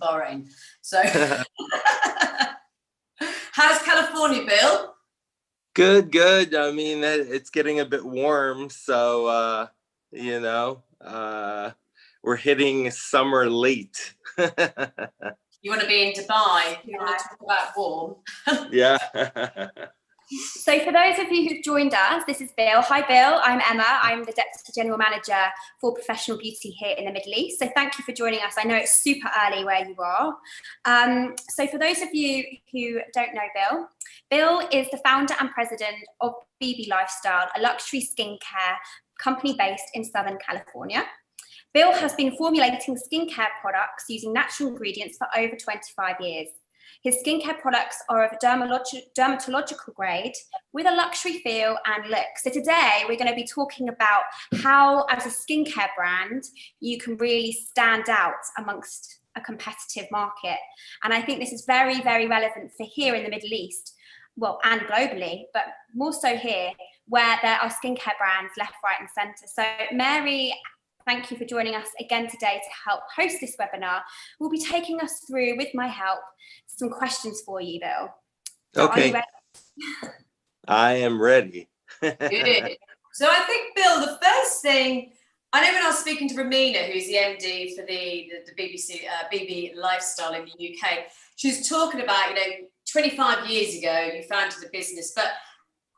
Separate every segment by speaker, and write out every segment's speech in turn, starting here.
Speaker 1: Bahrain. So how's California, Bill?
Speaker 2: Good, good. I mean, it's getting a bit warm, so you know, we're hitting summer late.
Speaker 1: You want to be in Dubai? You want to talk about warm?
Speaker 2: Yeah.
Speaker 3: So for those of you who've joined us, this is Bill. Hi, Bill. I'm Emma. I'm the Deputy General Manager for Professional Beauty here in the Middle East. So thank you for joining us. I know it's super early where you are. So for those of you who don't know Bill, Bill is the founder and president of BB Lifestyle, a luxury skincare company based in Southern California. Bill has been formulating skincare products using natural ingredients for over 25 years. His skincare products are of a dermatological grade with a luxury feel and look. So today we're going to be talking about how, as a skincare brand, you can really stand out amongst a competitive market. And I think this is very, very relevant for here in the Middle East, well, and globally, but more so here, where there are skincare brands left, right, and centre. So Mary, thank you for joining us again today to help host this webinar. We'll be taking us through, with my help, some questions for you, Bill. So
Speaker 2: okay.
Speaker 3: Are you ready?
Speaker 2: I am ready.
Speaker 1: Good. So I think, Bill, the first thing, I know when I was speaking to Romina, who's the MD for the BBC, BB Lifestyle in the UK, she was talking about, 25 years ago, you founded the business, but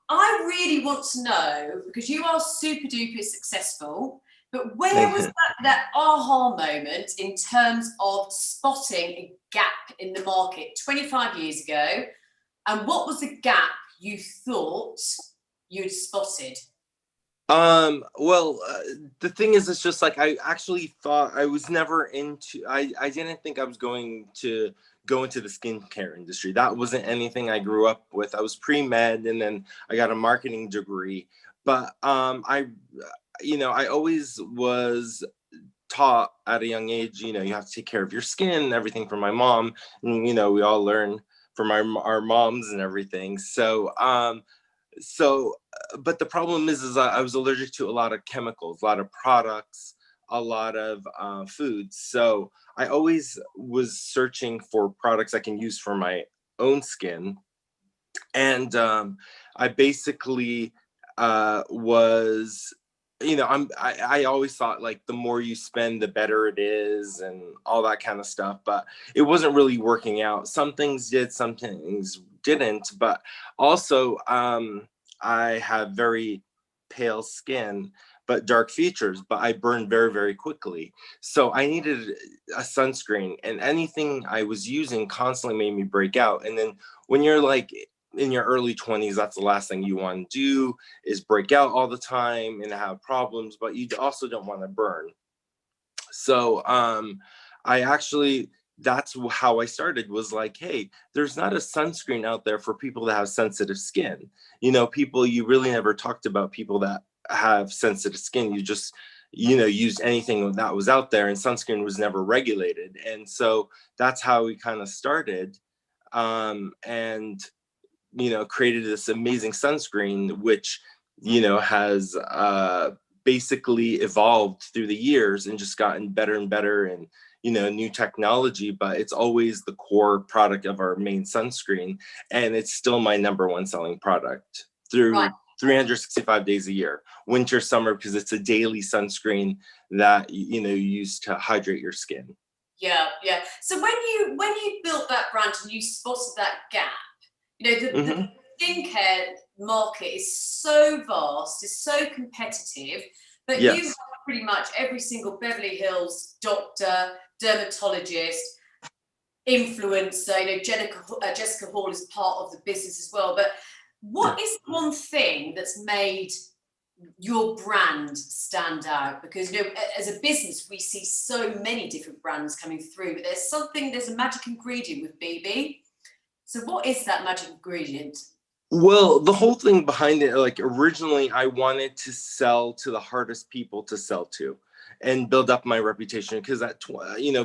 Speaker 1: I really want to know, because you are super duper successful, but where was that aha moment in terms of spotting a gap in the market 25 years ago? And what was the gap you thought you'd spotted?
Speaker 2: Well, the thing is, it's just like, I actually thought I was never into, I didn't think I was going to go into the skincare industry. That wasn't anything I grew up with. I was pre-med and then I got a marketing degree. But I always was taught at a young age, you have to take care of your skin, everything from my mom. And, we all learn from our moms and everything. So, but the problem is I was allergic to a lot of chemicals, a lot of products, a lot of foods. So I always was searching for products I can use for my own skin. And I basically was, I always thought, like, the more you spend, the better it is and all that kind of stuff. But it wasn't really working out. Some things did, some things didn't. But also, I have very pale skin, but dark features, but I burn very, very quickly. So I needed a sunscreen, and anything I was using constantly made me break out. And then when you're like in your early 20s, that's the last thing you want to do, is break out all the time and have problems, but you also don't want to burn. So that's how I started, was like, hey, there's not a sunscreen out there for people that have sensitive skin. People, you really never talked about people that have sensitive skin. You just, used anything that was out there, and sunscreen was never regulated. And so that's how we kind of started, and, created this amazing sunscreen, which, has basically evolved through the years and just gotten better and better, and new technology, but it's always the core product of our main sunscreen. And it's still my #1 selling product through 365 days a year, winter, summer, because it's a daily sunscreen that, you use to hydrate your skin.
Speaker 1: Yeah. So when you built that brand and you spotted that gap, the skincare market is so vast, it's so competitive, but
Speaker 2: yes.
Speaker 1: You have pretty much every single Beverly Hills doctor, dermatologist, influencer. Jessica Hall is part of the business as well. But what is one thing that's made your brand stand out? Because as a business, we see so many different brands coming through, but there's a magic ingredient with BB. So what is that magic ingredient?
Speaker 2: Well, the whole thing behind it, like, originally I wanted to sell to the hardest people to sell to and build up my reputation, because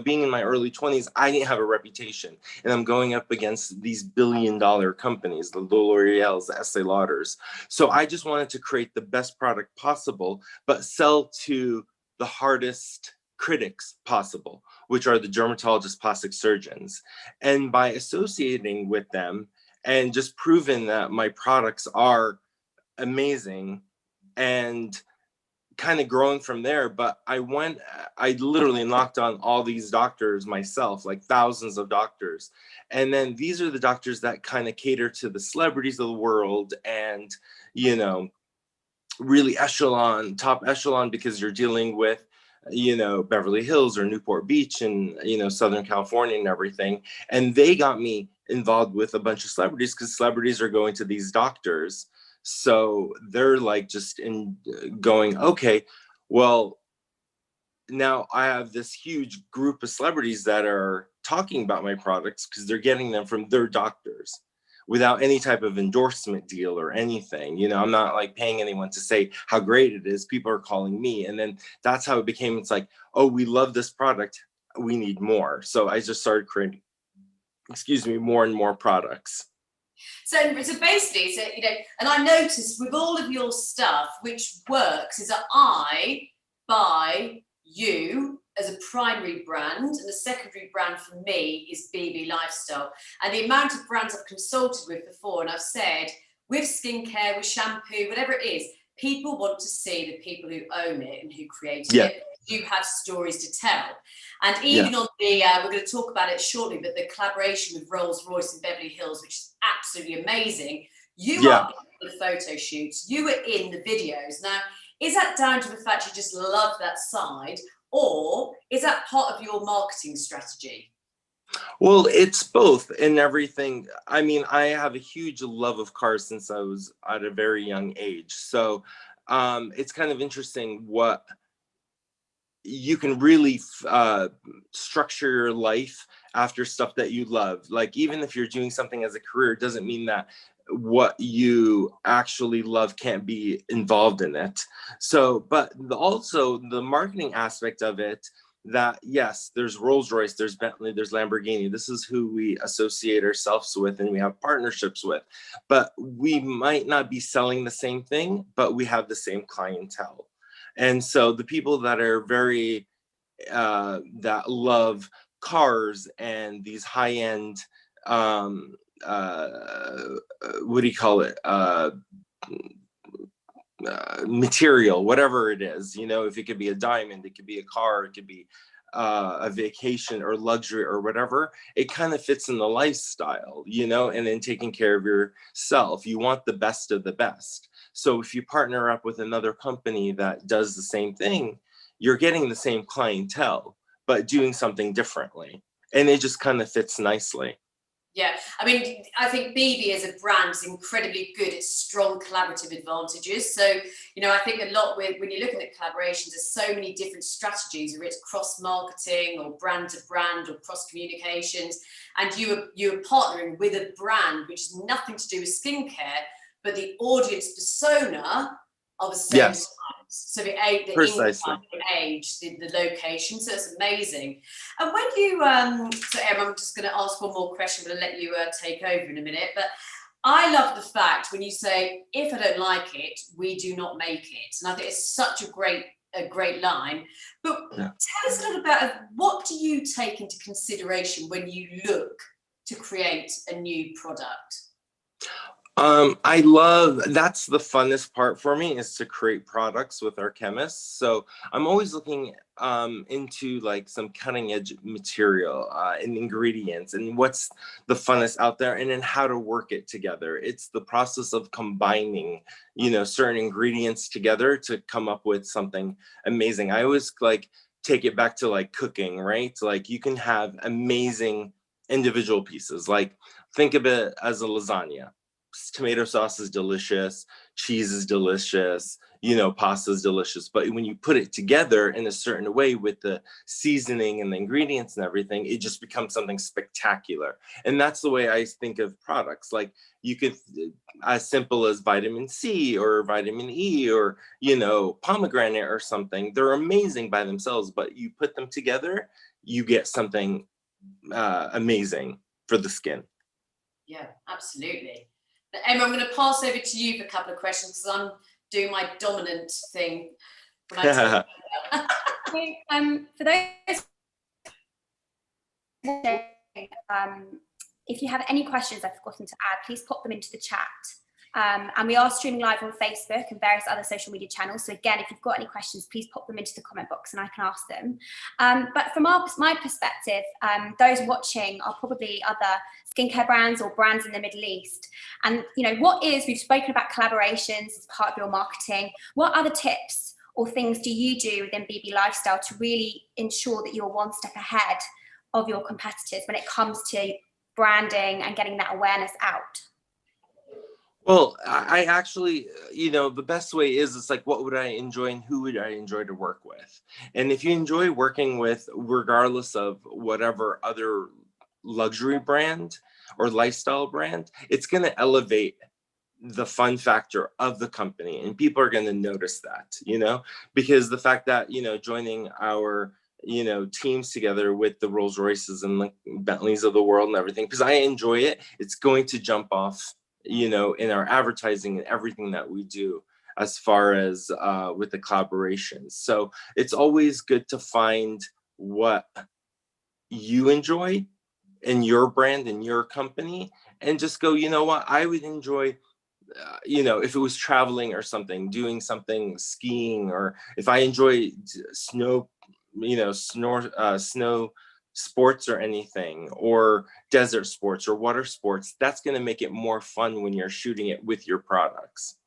Speaker 2: being in my early 20s, I didn't have a reputation, and I'm going up against these billion-dollar companies, the L'Oreals, the Estee Lauders. So I just wanted to create the best product possible, but sell to the hardest critics possible, which are the dermatologists, plastic surgeons. And by associating with them and just proving that my products are amazing and kind of growing from there. But I literally knocked on all these doctors myself, like thousands of doctors. And then these are the doctors that kind of cater to the celebrities of the world and, you know, really top echelon, because you're dealing with, you know, Beverly Hills or Newport Beach and, you know, Southern California and everything. And they got me involved with a bunch of celebrities because celebrities are going to these doctors. So they're like just going, okay, well, now I have this huge group of celebrities that are talking about my products because they're getting them from their doctors without any type of endorsement deal or anything. You know, I'm not like paying anyone to say how great it is. People are calling me. And then that's how it became. It's like, oh, we love this product. We need more. So I just started creating, more and more products.
Speaker 1: So basically, you know, and I noticed with all of your stuff, which works, is that I buy you as a primary brand, and the secondary brand for me is BB Lifestyle. And the amount of brands I've consulted with before, and I've said, with skincare, with shampoo, whatever it is, people want to see the people who own it and who created it. You have stories to tell. And even on the, we're going to talk about it shortly, but the collaboration with Rolls-Royce in Beverly Hills, which is absolutely amazing. You are in the photo shoots, you were in the videos. Now, is that down to the fact you just love that side, or is that part of your marketing strategy?
Speaker 2: Well, it's both and everything. I mean, I have a huge love of cars since I was at a very young age. So it's kind of interesting what you can really structure your life after stuff that you love. Like, even if you're doing something as a career, it doesn't mean that what you actually love can't be involved in it. So, but also the marketing aspect of it, that yes, there's Rolls-Royce, there's Bentley, there's Lamborghini. This is who we associate ourselves with and we have partnerships with. But we might not be selling the same thing, but we have the same clientele. And so the people that are very, that love cars and these high-end, what do you call it? Material, whatever it is, you know, if it could be a diamond, it could be a car, it could be a vacation or luxury or whatever, it kind of fits in the lifestyle, you know, and then taking care of yourself. You want the best of the best. So if you partner up with another company that does the same thing, you're getting the same clientele, but doing something differently. And it just kind of fits nicely.
Speaker 1: Yeah, I mean, I think BB as a brand is incredibly good at strong collaborative advantages. So, you know, I think a lot with, when you're looking at collaborations, there's so many different strategies, whether it's cross-marketing or brand to brand or cross-communications. And you're partnering with a brand which has nothing to do with skincare, but the audience persona of the same time. So the income, the age, the location, so it's amazing. And when you, so Em, I'm just going to ask one more question, but I'll let you take over in a minute. But I love the fact when you say, if I don't like it, we do not make it. And I think it's such a great line. But tell us a little about what do you take into consideration when you look to create a new product?
Speaker 2: That's the funnest part for me, is to create products with our chemists. So I'm always looking into like some cutting edge material and ingredients and what's the funnest out there, and then how to work it together. It's the process of combining, you know, certain ingredients together to come up with something amazing. I always like take it back to like cooking, right? Like you can have amazing individual pieces. Like think of it as a lasagna. Tomato sauce is delicious, cheese is delicious, you know, pasta is delicious. But when you put it together in a certain way with the seasoning and the ingredients and everything, it just becomes something spectacular. And that's the way I think of products. Like you could, as simple as vitamin C or vitamin E or, you know, pomegranate or something. They're amazing by themselves, but you put them together, you get something amazing for the skin.
Speaker 1: Yeah, absolutely. Emma, I'm going to pass over to you for a couple of questions because I'm doing my dominant thing. when I talk.
Speaker 3: So, for those, if you have any questions I've forgotten to add, please pop them into the chat. And we are streaming live on Facebook and various other social media channels. So again, if you've got any questions, please pop them into the comment box and I can ask them. But from my perspective, those watching are probably other skincare brands or brands in the Middle East. And we've spoken about collaborations as part of your marketing. What other tips or things do you do within BB Lifestyle to really ensure that you're one step ahead of your competitors when it comes to branding and getting that awareness out?
Speaker 2: Well, I actually, the best way is it's like, what would I enjoy and who would I enjoy to work with? And if you enjoy working with, regardless of whatever other luxury brand or lifestyle brand, it's going to elevate the fun factor of the company. And people are going to notice that, because the fact that, joining our teams together with the Rolls Royces and like Bentleys of the world and everything, because I enjoy it, it's going to jump off in our advertising and everything that we do as far as with the collaborations. So it's always good to find what you enjoy in your brand and your company and just go, what I would enjoy, if it was traveling or something, doing something skiing, or if I enjoy snow, snow sports or anything, or desert sports or water sports, that's going to make it more fun when you're shooting it with your products.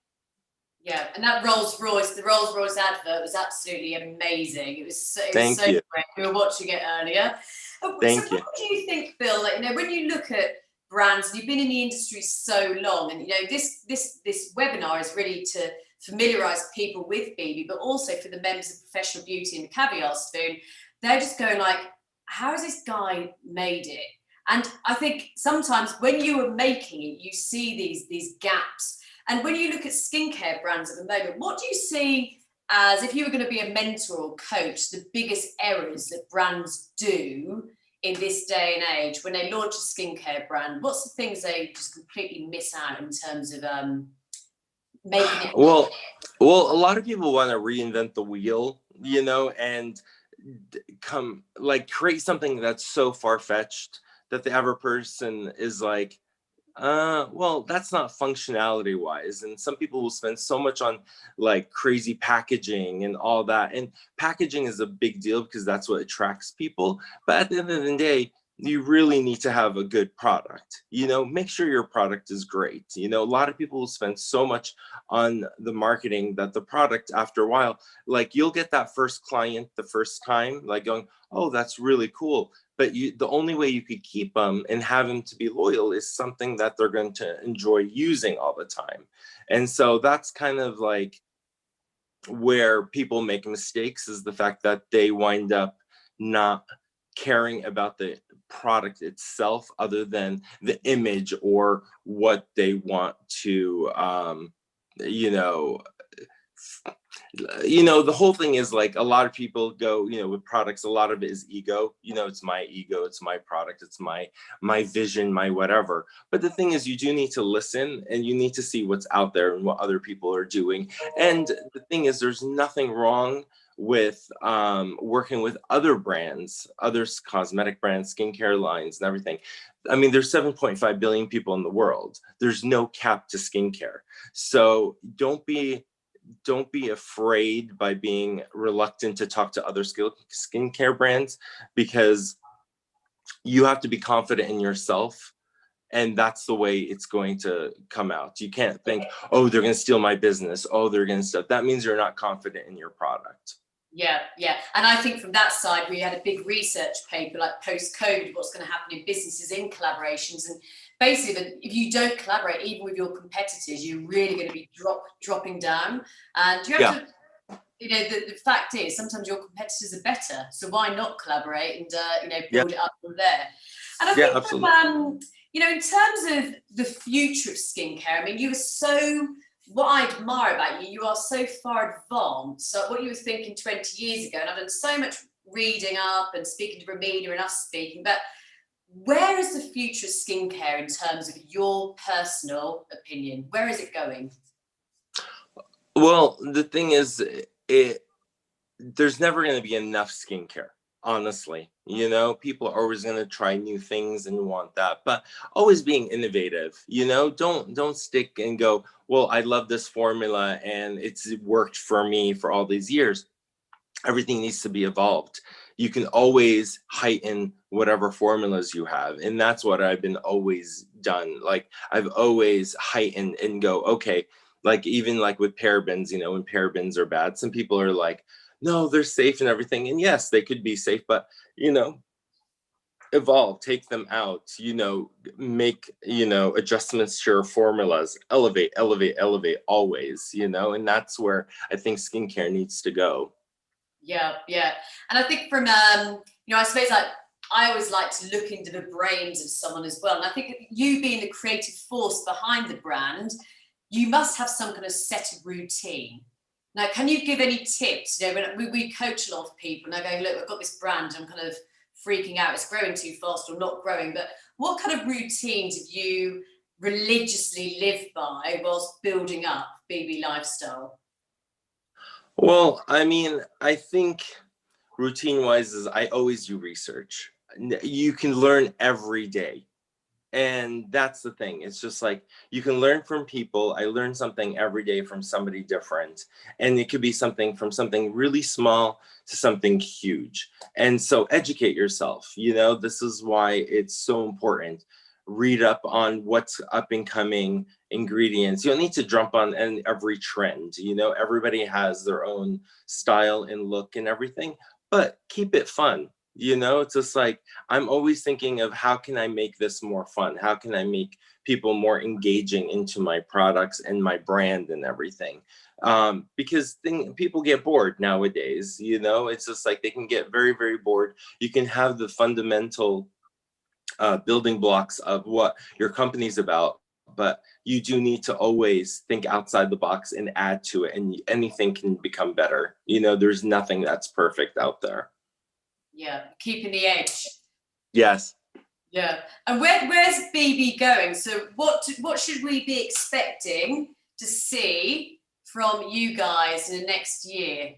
Speaker 1: Yeah, and that the Rolls Royce advert was absolutely amazing. It was so
Speaker 2: Thank you.
Speaker 1: great. We were watching it earlier.
Speaker 2: Thank you.
Speaker 1: What do you think, Bill? When you look at brands, you've been in the industry so long, and this webinar is really to familiarize people with BB, but also for the members of Professional Beauty and the Caviar Spoon. They're just going like, how has this guy made it? And I think sometimes when you are making it, you see these gaps. And when you look at skincare brands at the moment, what do you see as, if you were going to be a mentor or coach, the biggest errors that brands do in this day and age when they launch a skincare brand? What's the things they just completely miss out in terms of making it?
Speaker 2: Well, a lot of people want to reinvent the wheel, and create something that's so far-fetched that the average person is like, well, that's not functionality wise. And some people will spend so much on like crazy packaging and all that. And packaging is a big deal because that's what attracts people. But at the end of the day, you really need to have a good product. Make sure your product is great. A lot of people will spend so much on the marketing that the product, after a while, like you'll get that first client the first time, like going, oh, that's really cool. But the only way you could keep them and have them to be loyal is something that they're going to enjoy using all the time. And so that's kind of like where people make mistakes, is the fact that they wind up not caring about the product itself other than the image or what they want to the whole thing is like, a lot of people go with products, a lot of it is ego. It's my ego, it's my product, it's my vision, my whatever. But the thing is, you do need to listen and you need to see what's out there and what other people are doing. And the thing is, there's nothing wrong with working with other brands, other cosmetic brands, skincare lines and everything. I mean, there's 7.5 billion people in the world. There's no cap to skincare. So don't be afraid by being reluctant to talk to other skincare brands, because you have to be confident in yourself. And that's the way it's going to come out. You can't think, oh, they're going to steal my business. Oh, they're going to stuff. That means you're not confident in your product.
Speaker 1: Yeah. And I think from that side, we had a big research paper like post-COVID, what's going to happen in businesses in collaborations. And basically, if you don't collaborate, even with your competitors, you're really going to be dropping down. And you have to, the fact is, sometimes your competitors are better. So why not collaborate and, build it up from there? And I think,
Speaker 2: absolutely.
Speaker 1: in terms of the future of skincare, I mean, you were so... What I admire about you, you are so far advanced. So what you were thinking 20 years ago, and I've done so much reading up and speaking to Romina and us speaking, but where is the future of skincare in terms of your personal opinion? Where is it going?
Speaker 2: Well, the thing is, there's never going to be enough skincare, honestly. You know, people are always going to try new things and want that, but always being innovative. You know, don't stick and go, well, I love this formula and it's worked for me for all these years. Everything needs to be evolved. You can always heighten whatever formulas you have, and that's what I've been always done. Like, I've always heightened and go, okay, like even like with parabens, you know, when parabens are bad, some people are like, no, they're safe and everything, and yes, they could be safe, but you know, evolve, take them out, you know, make, you know, adjustments to your formulas, elevate, elevate, elevate always, you know, and that's where I think skincare needs to go.
Speaker 1: Yeah, yeah. And I think from you know, I suppose like I always like to look into the brains of someone as well. And I think you being the creative force behind the brand, you must have some kind of set of routine. Now, can you give any tips? You know, when we coach a lot of people and they're going, look, I've got this brand, I'm kind of freaking out, it's growing too fast or not growing. But what kind of routines have you religiously lived by whilst building up BB Lifestyle?
Speaker 2: Well, I mean, I think routine wise is I always do research. You can learn every day. And that's the thing. It's just like you can learn from people. I learn something every day from somebody different. And it could be something from something really small to something huge. And so educate yourself. You know, this is why it's so important. Read up on what's up and coming ingredients. You don't need to jump on every trend. You know, everybody has their own style and look and everything, but keep it fun. You know, it's just like I'm always thinking of how can I make this more fun? How can I make people more engaging into my products and my brand and everything? Because people get bored nowadays. You know, it's just like they can get very, very bored. You can have the fundamental building blocks of what your company's about, but you do need to always think outside the box and add to it, and anything can become better. You know, there's nothing that's perfect out there.
Speaker 1: Yeah, keeping the edge.
Speaker 2: Yes.
Speaker 1: Yeah. And where's BB going? So what should we be expecting to see from you guys in the next year?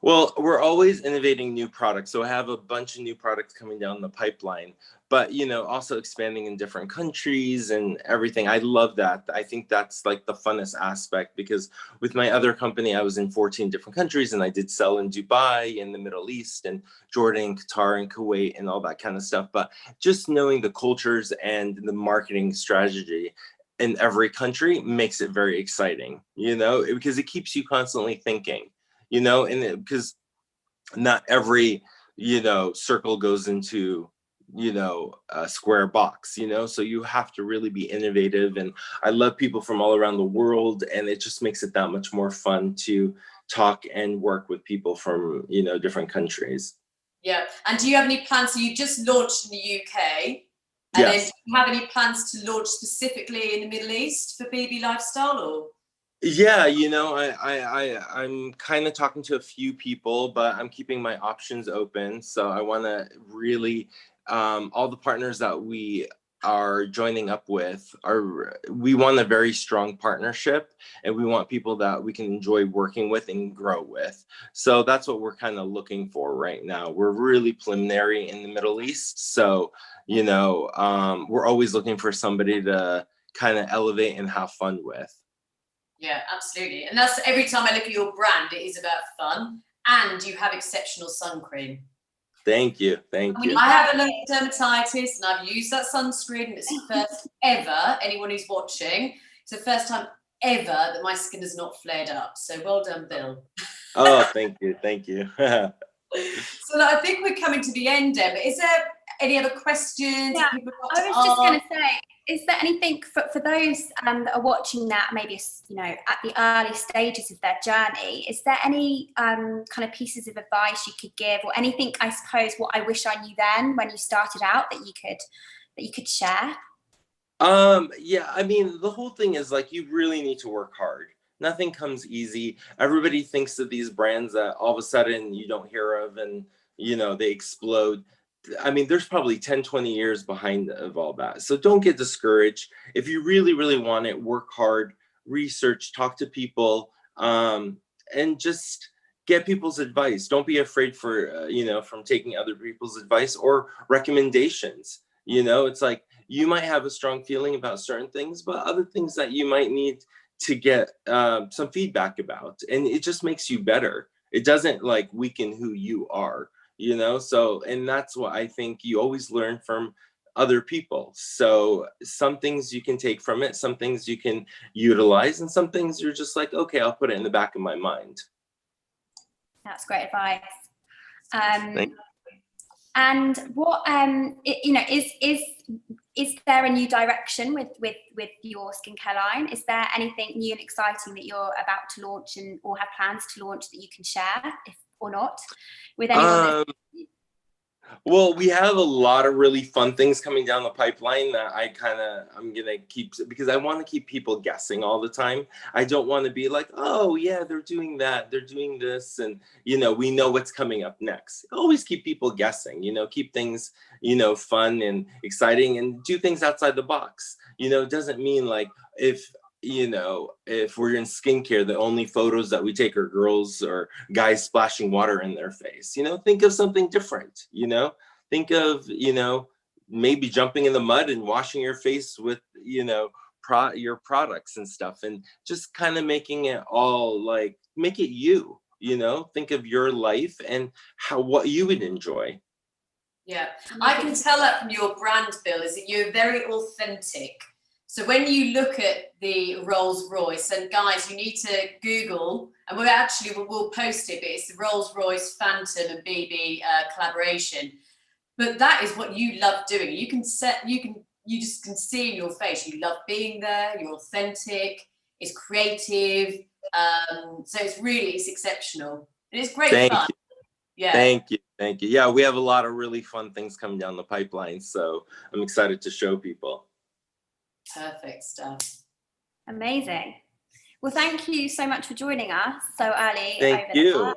Speaker 2: Well, we're always innovating new products. So I have a bunch of new products coming down the pipeline, but you know, also expanding in different countries and everything. I love that. I think that's like the funnest aspect because with my other company, I was in 14 different countries and I did sell in Dubai, in the Middle East, and Jordan, Qatar, and Kuwait, and all that kind of stuff. But just knowing the cultures and the marketing strategy in every country makes it very exciting, you know, because it keeps you constantly thinking, you know, and because not every, you know, circle goes into, you know, a square box, you know, so you have to really be innovative. And I love people from all around the world, and it just makes it that much more fun to talk and work with people from, you know, different countries.
Speaker 1: Yeah. And do you have any plans? So you just launched in the UK. And then
Speaker 2: Yes.
Speaker 1: do you have any plans to launch specifically in the Middle East for BB Lifestyle or?
Speaker 2: Yeah, you know, I'm kind of talking to a few people, but I'm keeping my options open. So I want to really, all the partners that we are joining up with we want a very strong partnership, and we want people that we can enjoy working with and grow with. So that's what we're kind of looking for right now. We're really preliminary in the Middle East. So, you know, we're always looking for somebody to kind of elevate and have fun with.
Speaker 1: Yeah, absolutely. And that's every time I look at your brand, it is about fun, and you have exceptional sun cream.
Speaker 2: Thank you. Thank you.
Speaker 1: I have a lot of dermatitis and I've used that sunscreen, and it's the first ever, anyone who's watching, it's the first time ever that my skin has not flared up. So well done, Bill.
Speaker 2: Oh, thank you. Thank you.
Speaker 1: So I think we're coming to the end, Emma. Is there any other questions?
Speaker 3: Yeah,
Speaker 1: People
Speaker 3: I was just going to say, is there anything for those that are watching that maybe, you know, at the early stages of their journey, is there any kind of pieces of advice you could give, or anything, I suppose, what I wish I knew then when you started out that you could share?
Speaker 2: Yeah, I mean, the whole thing is like you really need to work hard. Nothing comes easy. Everybody thinks that these brands that all of a sudden you don't hear of and, you know, they explode. I mean, there's probably 10, 20 years behind of all that. So don't get discouraged. If you really, really want it, work hard, research, talk to people, and just get people's advice. Don't be afraid for, from taking other people's advice or recommendations. It's like, you might have a strong feeling about certain things, but other things that you might need to get some feedback about. And it just makes you better. It doesn't like weaken who you are, So, and that's what I think you always learn from other people. So some things you can take from it, some things you can utilize, and some things you're just like, okay, I'll put it in the back of my mind.
Speaker 3: That's great advice.
Speaker 2: Thank you.
Speaker 3: And what is there a new direction with your skincare line? Is there anything new and exciting that you're about to launch or have plans to launch that you can share, if or not, with anyone?
Speaker 2: Well, we have a lot of really fun things coming down the pipeline that I'm going to keep, because I want to keep people guessing all the time. I don't want to be like, oh yeah, they're doing that, they're doing this. And, we know what's coming up next. Always keep people guessing, keep things, fun and exciting, and do things outside the box. It doesn't mean like if we're in skincare, the only photos that we take are girls or guys splashing water in their face. Think of something different. Think of, maybe jumping in the mud and washing your face with, your products and stuff, and just kind of making it all like, make it you, think of your life and what you would enjoy.
Speaker 1: Yeah, I can tell that from your brand, Bill, is that you're very authentic. So when you look at the Rolls Royce, and guys, you need to Google, and we'll post it, but it's the Rolls Royce Phantom and BB collaboration. But that is what you love doing. You just can see in your face, you love being there, you're authentic, it's creative. So it's exceptional. And it's great fun.
Speaker 2: Thank you. Yeah. Thank you. Yeah, we have a lot of really fun things coming down the pipeline. So I'm excited to show people.
Speaker 1: Perfect stuff.
Speaker 3: Amazing. Well, thank you so much for joining us so early.
Speaker 2: Thank you.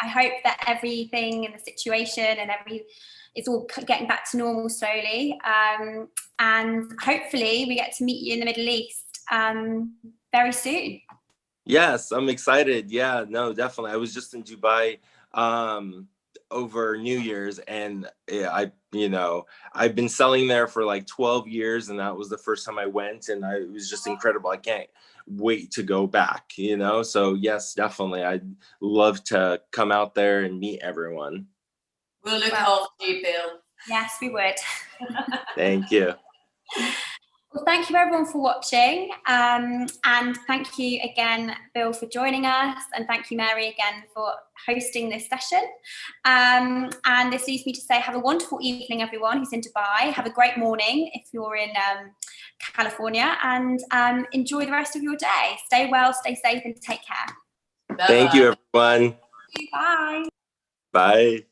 Speaker 3: I hope that everything in the situation and it's all getting back to normal slowly. And hopefully we get to meet you in the Middle East very soon.
Speaker 2: Yes, I'm excited. Yeah, no, definitely. I was just in Dubai over New Year's, and I've been selling there for like 12 years, and that was the first time I went, and it was just incredible. I can't wait to go back, so yes, definitely. I'd love to come out there and meet everyone.
Speaker 1: We'll look after you, Bill.
Speaker 3: Yes, we would.
Speaker 2: Thank you.
Speaker 3: Well, thank you everyone for watching, and thank you again, Bill, for joining us, and thank you, Mary, again for hosting this session. And this leaves me to say, have a wonderful evening, everyone who's in Dubai. Have a great morning if you're in California, and enjoy the rest of your day. Stay well, stay safe, and take care.
Speaker 2: Thank you, everyone.
Speaker 3: Bye.
Speaker 2: Bye.